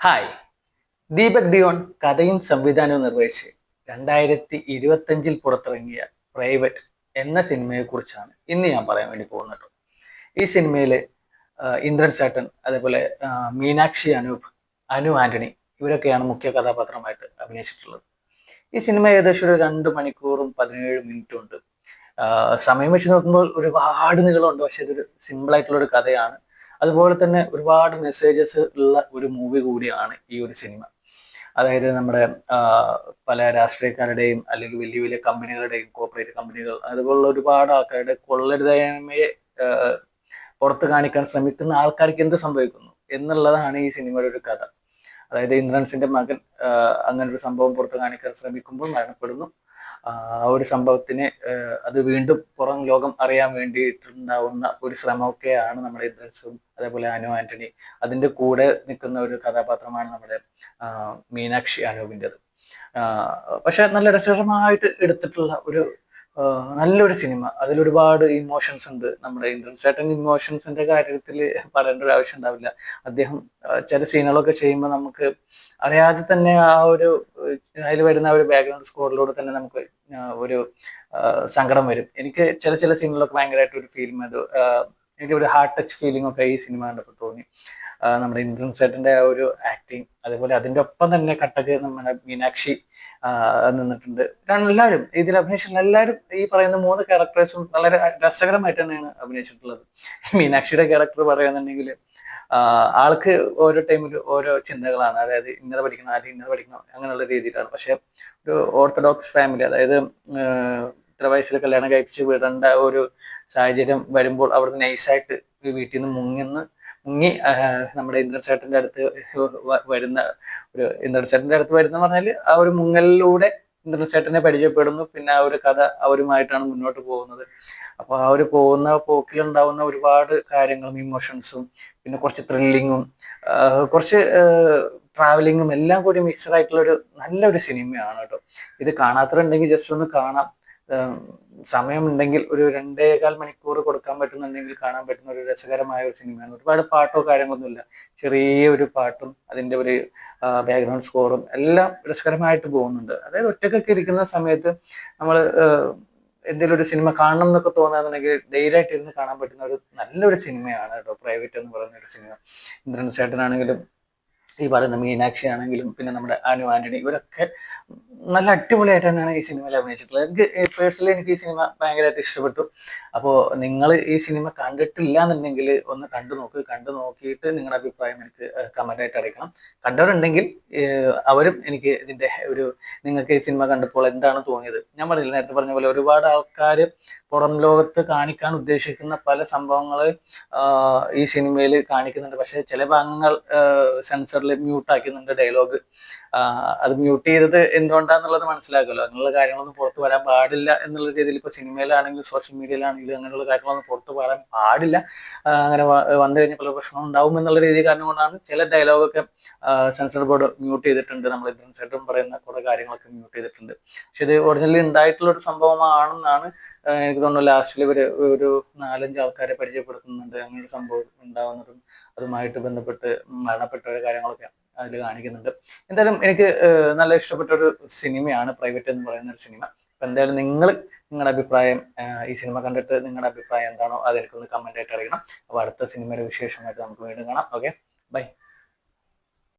Hi. Deepak Dion കഥയും സംവിധാനവും നിർവഹിച്ച് 2025 പുറത്തിറങ്ങിയ പ്രൈവറ്റ് എന്ന സിനിമയെ കുറിച്ചാണ് ഇന്ന് ഞാൻ പറയാൻ വേണ്ടി പോകുന്നത്. ഈ സിനിമയില് ഇന്ദ്രൻ ചേട്ടൻ, അതേപോലെ മീനാക്ഷി അനൂപ്, അനു ആന്റണി ഇവരൊക്കെയാണ് മുഖ്യ കഥാപാത്രമായിട്ട് അഭിനയിച്ചിട്ടുള്ളത്. ഈ സിനിമ ഏകദേശം ഒരു 2 മണിക്കൂറും 17 മിനിറ്റും ഉണ്ട്. സമയം വെച്ച് നോക്കുമ്പോൾ ഒരുപാട് നീളമുണ്ട്, പക്ഷെ ഇതൊരു സിമ്പിൾ ആയിട്ടുള്ള ഒരു കഥയാണ്. അതുപോലെ തന്നെ ഒരുപാട് മെസ്സേജസ് ഉള്ള ഒരു മൂവി കൂടിയാണ് ഈ ഒരു സിനിമ. അതായത് നമ്മുടെ പല രാഷ്ട്രീയക്കാരുടെയും അല്ലെങ്കിൽ വലിയ വലിയ കമ്പനികളുടെയും, കോർപ്പറേറ്റ് കമ്പനികൾ, അതുപോലുള്ള ഒരുപാട് ആൾക്കാരുടെ കൊള്ളരുതായ്മയെ പുറത്ത് കാണിക്കാൻ ശ്രമിക്കുന്ന ആൾക്കാർക്ക് എന്ത് സംഭവിക്കുന്നു എന്നുള്ളതാണ് ഈ സിനിമയുടെ ഒരു കഥ. അതായത് ഇന്ദ്രൻസിന്റെ മകൻ അങ്ങനെ ഒരു സംഭവം പുറത്ത് കാണിക്കാൻ ശ്രമിക്കുമ്പോൾ മരണപ്പെടുന്നു. ആ ഒരു സംഭവത്തിന് അത് വീണ്ടും പുറം ലോകം അറിയാൻ വേണ്ടിയിട്ടുണ്ടാവുന്ന ഒരു ശ്രമമൊക്കെയാണ് നമ്മുടെ ഇന്ദ്രൻസും അതേപോലെ അനു ആന്റണി, അതിന്റെ കൂടെ നിൽക്കുന്ന ഒരു കഥാപാത്രമാണ് നമ്മുടെ മീനാക്ഷി അനൂപിൻ്റെത്. പക്ഷെ നല്ല രസകരമായിട്ട് എടുത്തിട്ടുള്ള ഒരു നല്ലൊരു സിനിമ. അതിലൊരുപാട് ഇമോഷൻസ് ഉണ്ട്. നമ്മുടെ ഇന്ദ്രൻ ചേട്ടൻ ഇമോഷൻസിന്റെ കാര്യത്തിൽ പറയേണ്ട ഒരു ആവശ്യം ഉണ്ടാവില്ല. അദ്ദേഹം ചില സീനുകളൊക്കെ ചെയ്യുമ്പോൾ നമുക്ക് അറിയാതെ തന്നെ ആ ഒരു അതിൽ വരുന്ന ഒരു ബാക്ക്ഗ്രൗണ്ട് സ്കോറിലൂടെ തന്നെ നമുക്ക് ഒരു സങ്കടം വരും. എനിക്ക് ചില ചില സീനുകളൊക്കെ ഭയങ്കരമായിട്ട് ഒരു ഫീലിംഗ്, അത് എനിക്ക് ഒരു ഹാർട്ട് ടച്ച് ഫീലിംഗ് ഒക്കെ ഈ സിനിമ കണ്ടപ്പോൾ തോന്നി. നമ്മുടെ ഇന്ദ്രൻ ചേട്ടന്റെ ആ ഒരു ആക്ടിങ്, അതേപോലെ അതിന്റെ ഒപ്പം തന്നെ കട്ടക്ക് നമ്മുടെ മീനാക്ഷി നിന്നിട്ടുണ്ട്. എല്ലാവരും ഇതിൽ അഭിനയിച്ചിട്ടുള്ള എല്ലാവരും, ഈ പറയുന്ന 3 ക്യാരക്ടേഴ്സും വളരെ രസകരമായിട്ട് തന്നെയാണ് അഭിനയിച്ചിട്ടുള്ളത്. മീനാക്ഷിയുടെ ക്യാരക്ടർ പറയുന്നുണ്ടെങ്കിൽ ആൾക്ക് ഓരോ ടൈമിൽ ഓരോ ചിന്തകളാണ്. അതായത് ഇന്നത് പഠിക്കണം, അല്ലെങ്കിൽ ഇന്നത് പഠിക്കണം, അങ്ങനെയുള്ള രീതിയിലാണ്. പക്ഷെ ഒരു ഓർത്തഡോക്സ് ഫാമിലി, അതായത് ഇത്ര വയസ്സിൽ കല്യാണം കഴിപ്പിച്ച് വിടേണ്ട ഒരു സാഹചര്യം വരുമ്പോൾ അവിടുന്ന് നൈസായിട്ട് വീട്ടിൽ നിന്ന് മുങ്ങി നമ്മുടെ ഇന്ദ്രൻ ചേട്ടന്റെ അടുത്ത് വരുന്ന ഇന്ദ്രൻ ചേട്ടന്റെ അടുത്ത് വരുന്ന പറഞ്ഞാൽ ആ ഒരു മുങ്ങലിലൂടെ ഇന്ദ്രൻ ചേട്ടനെ പരിചയപ്പെടുന്നു. പിന്നെ ആ ഒരു കഥ അവരുമായിട്ടാണ് മുന്നോട്ട് പോകുന്നത്. അപ്പൊ ആ ഒരു പോകുന്ന പോക്കിലുണ്ടാവുന്ന ഒരുപാട് കാര്യങ്ങളും ഇമോഷൻസും, പിന്നെ കുറച്ച് ത്രില്ലിങ്ങും, കുറച്ച് ട്രാവലിങ്ങും എല്ലാം കൂടി മിക്സഡ് ആയിട്ടുള്ള ഒരു നല്ലൊരു സിനിമയാണ് കേട്ടോ. ഇത് കാണാത്തവരുണ്ടെങ്കിൽ ജസ്റ്റ് ഒന്ന് കാണാം. സമയമുണ്ടെങ്കിൽ ഒരു 2.25 മണിക്കൂർ കൊടുക്കാൻ പറ്റുന്നുണ്ടെങ്കിൽ കാണാൻ പറ്റുന്ന ഒരു രസകരമായ ഒരു സിനിമയാണ്. ഒരുപാട് പാട്ടോ കാര്യങ്ങളൊന്നുമില്ല, ചെറിയ ഒരു പാട്ടും അതിന്റെ ഒരു ബാക്ക്ഗ്രൗണ്ട് സ്കോറും എല്ലാം രസകരമായിട്ട് പോകുന്നുണ്ട്. അതായത് ഒറ്റക്കൊക്കെ ഇരിക്കുന്ന സമയത്ത് നമ്മൾ എന്തെങ്കിലും ഒരു സിനിമ കാണണം എന്നൊക്കെ തോന്നുകയാണെന്നുണ്ടെങ്കിൽ ധൈര്യമായിട്ട് ഇരുന്ന് കാണാൻ പറ്റുന്ന ഒരു നല്ലൊരു സിനിമയാണ് കേട്ടോ പ്രൈവറ്റ് എന്ന് പറയുന്ന ഒരു സിനിമ. ഇന്ദ്രൻ ചേട്ടനാണെങ്കിലും ഈ പറയുന്ന മീനാക്ഷി ആണെങ്കിലും പിന്നെ നമ്മുടെ അനു ആന്റണി, ഇവരൊക്കെ നല്ല അടിപൊളിയായിട്ട് തന്നെയാണ് ഈ സിനിമയിൽ അഭിനയിച്ചിട്ടുള്ളത്. എനിക്ക് പേഴ്സണലി എനിക്ക് ഈ സിനിമ ഭയങ്കരമായിട്ട് ഇഷ്ടപ്പെട്ടു. അപ്പോൾ നിങ്ങൾ ഈ സിനിമ കണ്ടിട്ടില്ല എന്നുണ്ടെങ്കിൽ ഒന്ന് കണ്ടു നോക്കിയിട്ട് നിങ്ങളുടെ അഭിപ്രായം എനിക്ക് കമന്റായിട്ട് അറിയിക്കണം. കണ്ടവരുണ്ടെങ്കിൽ അവരും എനിക്ക് ഇതിന്റെ ഒരു, നിങ്ങൾക്ക് ഈ സിനിമ കണ്ടപ്പോൾ എന്താണ് തോന്നിയത്. ഞാൻ പറഞ്ഞില്ല, നേരത്തെ പറഞ്ഞ പോലെ ഒരുപാട് ആൾക്കാർ പുറം ലോകത്ത് കാണിക്കാൻ ഉദ്ദേശിക്കുന്ന പല സംഭവങ്ങൾ ഈ സിനിമയിൽ കാണിക്കുന്നുണ്ട്. പക്ഷെ ചില ഭാഗങ്ങൾ സെൻസറിൽ മ്യൂട്ട് ആക്കുന്നുണ്ട് ഡയലോഗ്. അത് മ്യൂട്ട് ചെയ്തത് എന്തുകൊണ്ടാന്നുള്ളത് മനസ്സിലാക്കുമല്ലോ. അങ്ങനെയുള്ള കാര്യങ്ങളൊന്നും പുറത്തു വരാൻ പാടില്ല എന്നുള്ള രീതിയിൽ ഇപ്പോൾ സിനിമയിലാണെങ്കിലും സോഷ്യൽ മീഡിയയിലാണെങ്കിലും അങ്ങനെയുള്ള കാര്യങ്ങളൊന്നും പുറത്തു വരാൻ പാടില്ല. അങ്ങനെ വന്നു കഴിഞ്ഞാൽ പല പ്രശ്നം ഉണ്ടാവും എന്നുള്ള രീതി കാരണം കൊണ്ടാണ് ചില ഡയലോഗൊക്കെ സെൻസർ ബോർഡ് മ്യൂട്ട് ചെയ്തിട്ടുണ്ട്. നമ്മൾ ഇതിനും പറയുന്ന കുറെ കാര്യങ്ങളൊക്കെ മ്യൂട്ട് ചെയ്തിട്ടുണ്ട്. പക്ഷെ ഇത് ഒറിജിനലി ഉണ്ടായിട്ടുള്ള ഒരു സംഭവമാണെന്നാണ് എനിക്ക് തോന്നുന്നു. ലാസ്റ്റിൽ ഒരു 4-5 ആൾക്കാരെ പരിചയപ്പെടുത്തുന്നുണ്ട്. അങ്ങനെ ഒരു സംഭവം ഉണ്ടാവുന്നതും അതുമായിട്ട് ബന്ധപ്പെട്ട് മരണപ്പെട്ട കാര്യങ്ങളൊക്കെ അതിൽ കാണിക്കുന്നുണ്ട്. എന്തായാലും എനിക്ക് നല്ല ഇഷ്ടപ്പെട്ട ഒരു സിനിമയാണ് പ്രൈവറ്റ് എന്ന് പറയുന്ന ഒരു സിനിമ. അപ്പൊ എന്തായാലും നിങ്ങളുടെ അഭിപ്രായം, ഈ സിനിമ കണ്ടിട്ട് നിങ്ങളുടെ അഭിപ്രായം എന്താണോ അത് എനിക്കൊന്ന് കമന്റ് ആയിട്ട് അറിയണം. അപ്പൊ അടുത്ത സിനിമയുടെ വിശേഷമായിട്ട് നമുക്ക് വീണ്ടും കാണാം. Okay, by.